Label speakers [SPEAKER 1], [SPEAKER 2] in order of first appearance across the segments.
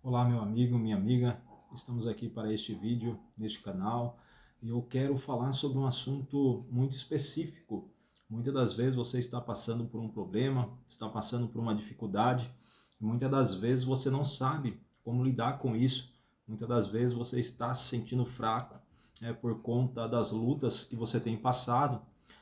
[SPEAKER 1] Olá, meu amigo, minha amiga, estamos aqui para este vídeo, neste canal, e eu quero falar sobre um assunto muito específico. Muitas das vezes você está passando por um problema, está passando por uma dificuldade, e muitas das vezes você não sabe como lidar com isso. Muitas das vezes você está se sentindo fraco, por conta das lutas que você tem passado,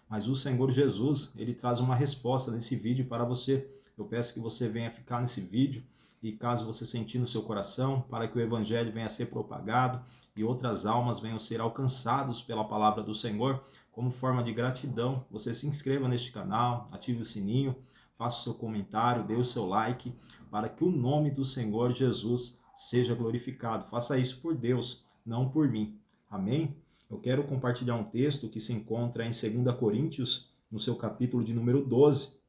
[SPEAKER 1] mas o Senhor Jesus, ele traz uma resposta nesse vídeo para você. Eu peço que você venha ficar nesse vídeo e caso você sentir no seu coração, para que o evangelho venha a ser propagado e outras almas venham a ser alcançadas pela palavra do Senhor, como forma de gratidão, você se inscreva neste canal, ative o sininho, faça o seu comentário, dê o seu like, para que o nome do Senhor Jesus seja glorificado. Faça isso por Deus, não por mim. Amém? Eu quero compartilhar um texto que se encontra em 2 Coríntios, no seu capítulo de número 12,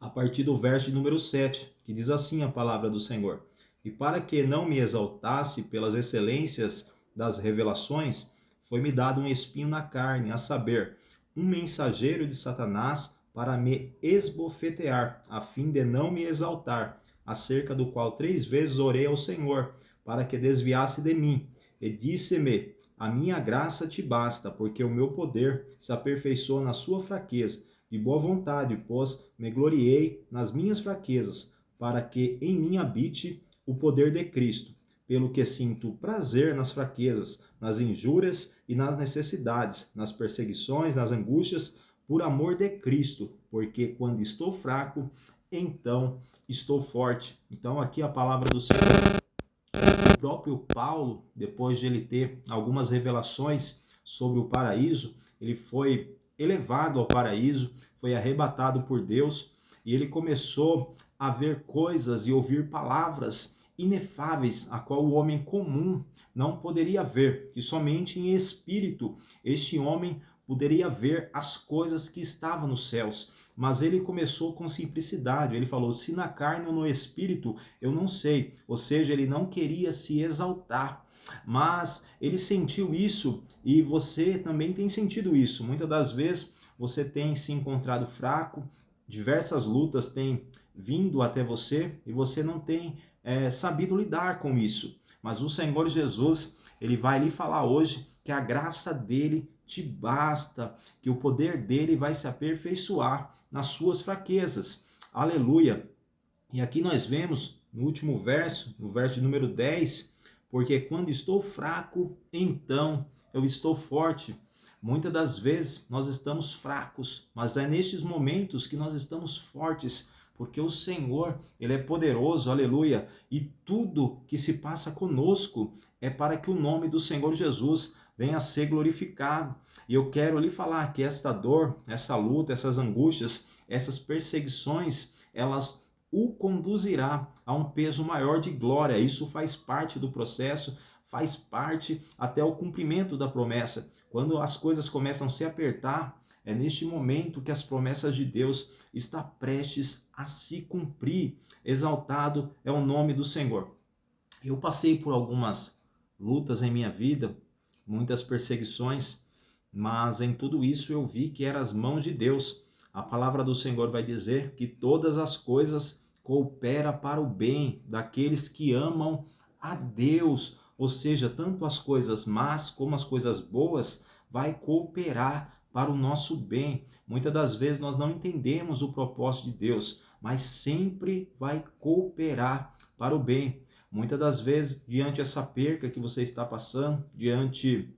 [SPEAKER 1] a partir do verso de número 7, que diz assim a palavra do Senhor: E para que não me exaltasse pelas excelências das revelações, foi-me dado um espinho na carne, a saber, um mensageiro de Satanás para me esbofetear, a fim de não me exaltar, acerca do qual 3 vezes orei ao Senhor, para que desviasse de mim. E disse-me: A minha graça te basta, porque o meu poder se aperfeiçoa na sua fraqueza. De boa vontade, pois me gloriei nas minhas fraquezas, para que em mim habite o poder de Cristo. Pelo que sinto prazer nas fraquezas, nas injúrias e nas necessidades, nas perseguições, nas angústias, por amor de Cristo, porque quando estou fraco, então estou forte. Então aqui a palavra do Senhor. O próprio Paulo, depois de ele ter algumas revelações sobre o paraíso, ele foi elevado ao paraíso, foi arrebatado por Deus e ele começou a ver coisas e ouvir palavras inefáveis, a qual o homem comum não poderia ver, e somente em espírito este homem poderia ver as coisas que estavam nos céus. Mas ele começou com simplicidade, ele falou: se na carne ou no espírito, eu não sei. Ou seja, ele não queria se exaltar, mas ele sentiu isso e você também tem sentido isso. Muitas das vezes você tem se encontrado fraco, diversas lutas têm vindo até você e você não tem sabido lidar com isso. Mas o Senhor Jesus, ele vai lhe falar hoje que a graça dele te basta, que o poder dele vai se aperfeiçoar nas suas fraquezas. Aleluia! E aqui nós vemos no último verso, no verso de número 10, porque quando estou fraco, então eu estou forte. Muitas das vezes nós estamos fracos, mas é nestes momentos que nós estamos fortes, porque o Senhor, ele é poderoso, aleluia, e tudo que se passa conosco é para que o nome do Senhor Jesus venha a ser glorificado. E eu quero lhe falar que esta dor, essa luta, essas angústias, essas perseguições, elas o conduzirá a um peso maior de glória. Isso faz parte do processo, faz parte até o cumprimento da promessa. Quando as coisas começam a se apertar, é neste momento que as promessas de Deus estão prestes a se cumprir. Exaltado é o nome do Senhor. Eu passei por algumas lutas em minha vida, muitas perseguições, mas em tudo isso eu vi que eram as mãos de Deus. A palavra do Senhor vai dizer que todas as coisas cooperam para o bem daqueles que amam a Deus, ou seja, tanto as coisas más como as coisas boas vai cooperar para o nosso bem. Muitas das vezes nós não entendemos o propósito de Deus, mas sempre vai cooperar para o bem. Muitas das vezes, diante essa perca que você está passando, diante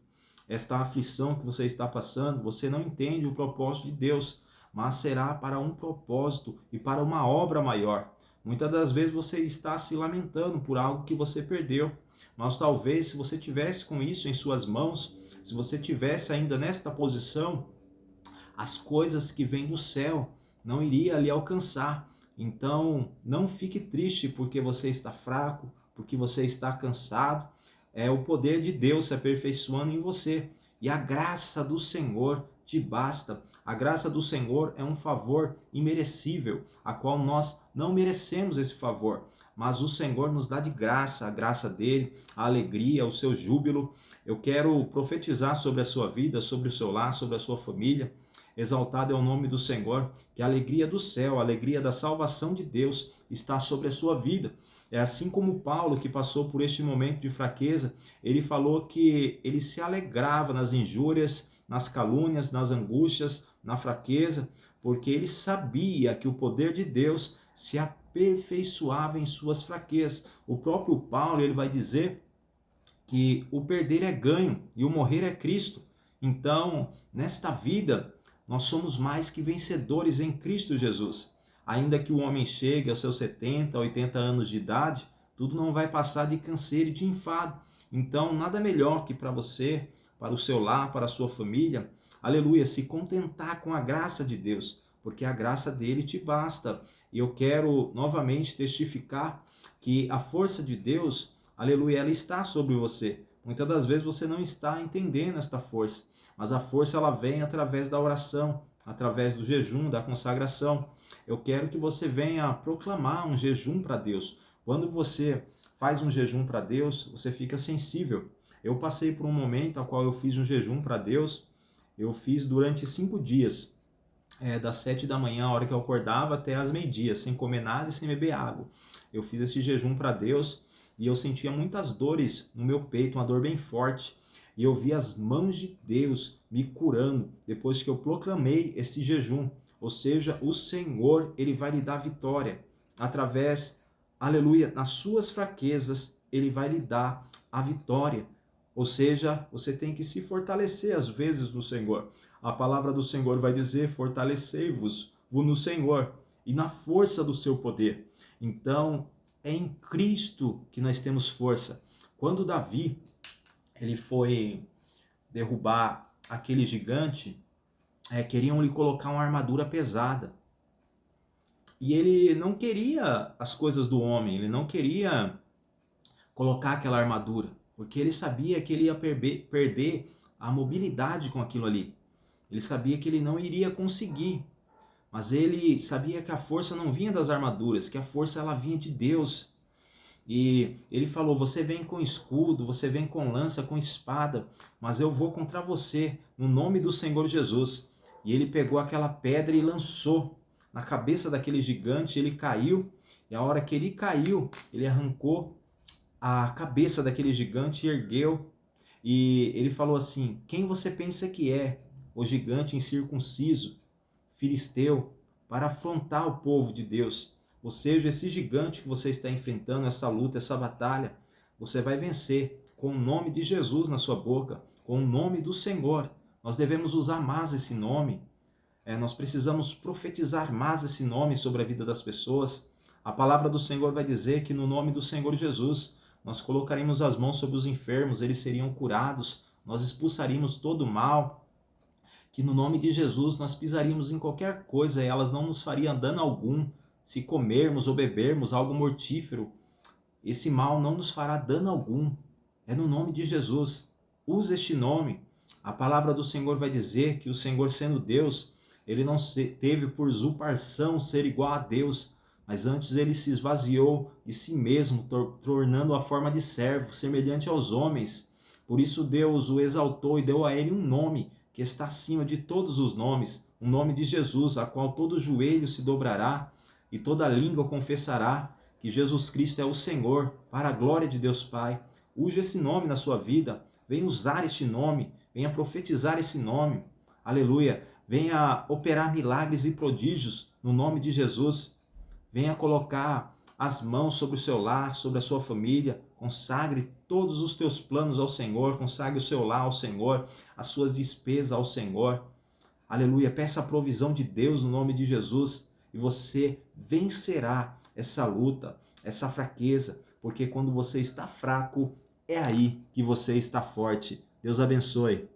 [SPEAKER 1] esta aflição que você está passando, você não entende o propósito de Deus, mas será para um propósito e para uma obra maior. Muitas das vezes você está se lamentando por algo que você perdeu, mas talvez se você tivesse com isso em suas mãos, se você tivesse ainda nesta posição, as coisas que vêm do céu não iria lhe alcançar. Então, não fique triste porque você está fraco, porque você está cansado. É o poder de Deus se aperfeiçoando em você. E a graça do Senhor te basta. A graça do Senhor é um favor imerecível, a qual nós não merecemos esse favor. Mas o Senhor nos dá de graça, a graça dele, a alegria, o seu júbilo. Eu quero profetizar sobre a sua vida, sobre o seu lar, sobre a sua família. Exaltado é o nome do Senhor, que a alegria do céu, a alegria da salvação de Deus está sobre a sua vida. É assim como Paulo, que passou por este momento de fraqueza, ele falou que ele se alegrava nas injúrias, nas calúnias, nas angústias, na fraqueza, porque ele sabia que o poder de Deus se aperfeiçoava em suas fraquezas. O próprio Paulo, ele vai dizer que o perder é ganho e o morrer é Cristo. Então, nesta vida, nós somos mais que vencedores em Cristo Jesus. Ainda que o homem chegue aos seus 70, 80 anos de idade, tudo não vai passar de canseiro e de enfado. Então, nada melhor que para você, para o seu lar, para a sua família, aleluia, se contentar com a graça de Deus, porque a graça dele te basta. E eu quero novamente testificar que a força de Deus, aleluia, ela está sobre você. Muitas das vezes você não está entendendo esta força, mas a força ela vem através da oração, através do jejum, da consagração. Eu quero que você venha proclamar um jejum para Deus. Quando você faz um jejum para Deus, você fica sensível. Eu passei por um momento ao qual eu fiz um jejum para Deus. Eu fiz durante 5 dias, das 7 da manhã, a hora que eu acordava, até as meio-dia, sem comer nada e sem beber água. Eu fiz esse jejum para Deus e eu sentia muitas dores no meu peito, uma dor bem forte. E eu vi as mãos de Deus me curando depois que eu proclamei esse jejum. Ou seja, o Senhor, ele vai lhe dar vitória através, aleluia, nas suas fraquezas, ele vai lhe dar a vitória. Ou seja, você tem que se fortalecer às vezes no Senhor. A palavra do Senhor vai dizer: fortalecei-vos no Senhor e na força do seu poder. Então, é em Cristo que nós temos força. Quando Davi ele foi derrubar aquele gigante, queriam lhe colocar uma armadura pesada. E ele não queria as coisas do homem, ele não queria colocar aquela armadura, porque ele sabia que ele ia perder a mobilidade com aquilo ali. Ele sabia que ele não iria conseguir, mas ele sabia que a força não vinha das armaduras, que a força ela vinha de Deus. E ele falou: você vem com escudo, você vem com lança, com espada, mas eu vou contra você, no nome do Senhor Jesus. E ele pegou aquela pedra e lançou na cabeça daquele gigante, ele caiu, e a hora que ele caiu, ele arrancou a cabeça daquele gigante e ergueu, e ele falou assim: quem você pensa que é o gigante incircunciso, filisteu, para afrontar o povo de Deus? Ou seja, esse gigante que você está enfrentando, essa luta, essa batalha, você vai vencer com o nome de Jesus na sua boca, com o nome do Senhor. Nós devemos usar mais esse nome. Nós precisamos profetizar mais esse nome sobre a vida das pessoas. A palavra do Senhor vai dizer que no nome do Senhor Jesus, nós colocaremos as mãos sobre os enfermos, eles seriam curados, nós expulsaríamos todo o mal, que no nome de Jesus nós pisaríamos em qualquer coisa e elas não nos fariam dano algum. Se comermos ou bebermos algo mortífero, esse mal não nos fará dano algum. É no nome de Jesus. Use este nome. A palavra do Senhor vai dizer que o Senhor, sendo Deus, ele não teve por usurpação ser igual a Deus, mas antes ele se esvaziou de si mesmo, tornando a forma de servo, semelhante aos homens. Por isso Deus o exaltou e deu a ele um nome que está acima de todos os nomes, o nome de Jesus, a qual todo joelho se dobrará e toda língua confessará que Jesus Cristo é o Senhor, para a glória de Deus Pai. Use esse nome na sua vida, venha usar este nome, venha profetizar esse nome, aleluia, venha operar milagres e prodígios no nome de Jesus, venha colocar as mãos sobre o seu lar, sobre a sua família, consagre todos os teus planos ao Senhor, consagre o seu lar ao Senhor, as suas despesas ao Senhor, aleluia, peça a provisão de Deus no nome de Jesus e você vencerá essa luta, essa fraqueza, porque quando você está fraco, é aí que você está forte. Deus abençoe.